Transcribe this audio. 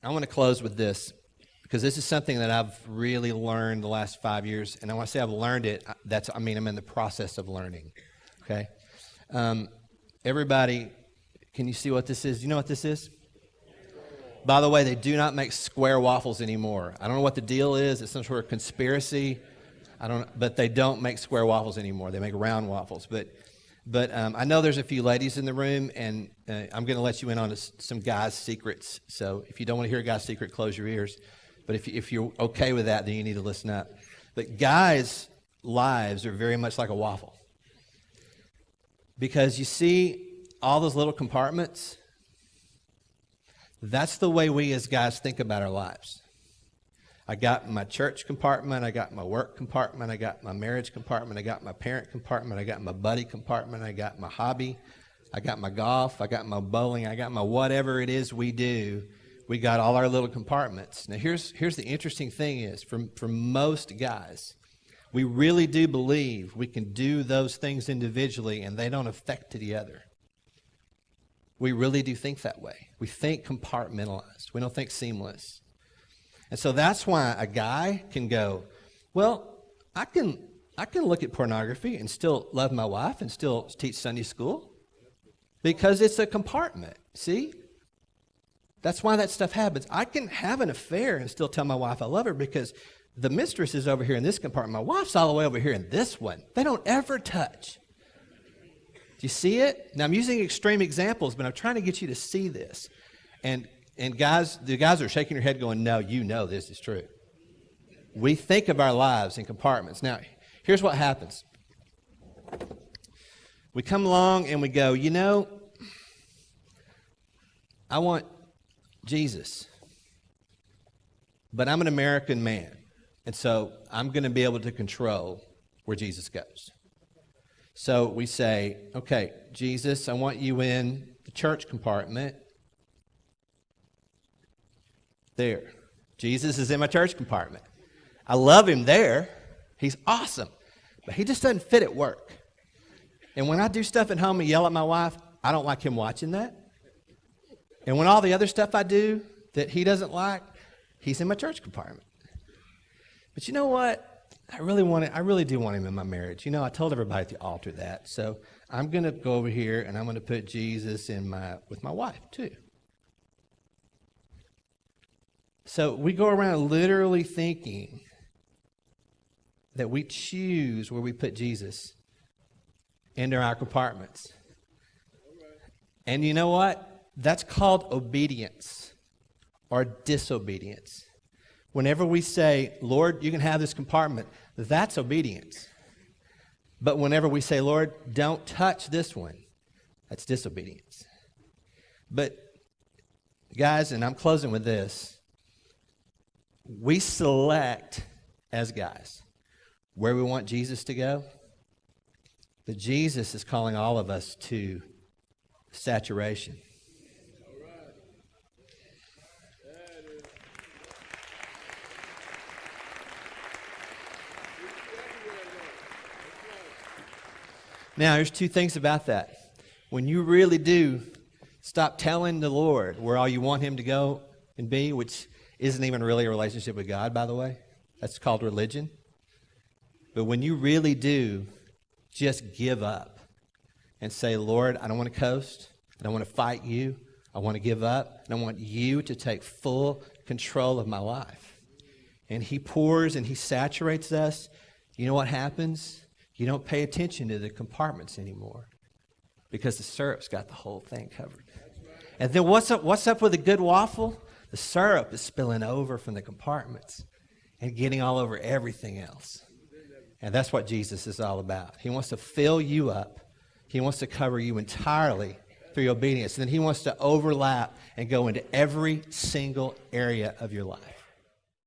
I want to close with this because this is something that I've really learned the last 5 years. And I want to say I've learned it. I'm in the process of learning. Okay? Everybody, can you see what this is? Do you know what this is? By the way, they do not make square waffles anymore. I don't know what the deal is. It's some sort of conspiracy. But they don't make square waffles anymore. They make round waffles. But I know there's a few ladies in the room, and I'm going to let you in on some guys' secrets. So if you don't want to hear a guy's secret, close your ears. But if you're okay with that, then you need to listen up. But guys' lives are very much like a waffle. Because you see all those little compartments? That's the way we as guys think about our lives. I got my church compartment, I got my work compartment, I got my marriage compartment, I got my parent compartment, I got my buddy compartment, I got my hobby, I got my golf, I got my bowling, I got my whatever it is we do. We got all our little compartments. Now here's the interesting thing is, for most guys, we really do believe we can do those things individually and they don't affect the other. We really do think that way. We think compartmentalized. We don't think seamless. And so that's why a guy can go, well, I can look at pornography and still love my wife and still teach Sunday school because it's a compartment. See? That's why that stuff happens. I can have an affair and still tell my wife I love her because the mistress is over here in this compartment. My wife's all the way over here in this one. They don't ever touch. Do you see it? Now, I'm using extreme examples, but I'm trying to get you to see this. And guys, the guys are shaking their head going, no, you know this is true. We think of our lives in compartments. Now, here's what happens. We come along and we go, I want Jesus, but I'm an American man, and so I'm going to be able to control where Jesus goes. So we say, okay, Jesus, I want you in the church compartment. There. Jesus is in my church compartment. I love him there. He's awesome. But he just doesn't fit at work. And when I do stuff at home and yell at my wife, I don't like him watching that. And when all the other stuff I do that he doesn't like, he's in my church compartment. But you know what? I really do want him in my marriage. I told everybody at the altar that. So I'm going to go over here and I'm going to put Jesus with my wife too. So we go around literally thinking that we choose where we put Jesus into our compartments. And you know what? That's called obedience or disobedience. Whenever we say, Lord, you can have this compartment, that's obedience. But whenever we say, Lord, don't touch this one, that's disobedience. But guys, and I'm closing with this, we select, as guys, where we want Jesus to go. But Jesus is calling all of us to saturation. Now, there's two things about that. When you really do stop telling the Lord where all you want him to go and be, which isn't even really a relationship with God, by the way. That's called religion. But when you really do just give up and say, Lord, I don't want to coast. I don't want to fight you. I want to give up. And I want you to take full control of my life. And he pours and he saturates us. You know what happens? You don't pay attention to the compartments anymore because the syrup's got the whole thing covered. And then what's up with a good waffle? The syrup is spilling over from the compartments and getting all over everything else. And that's what Jesus is all about. He wants to fill you up. He wants to cover you entirely through your obedience. And then he wants to overlap and go into every single area of your life.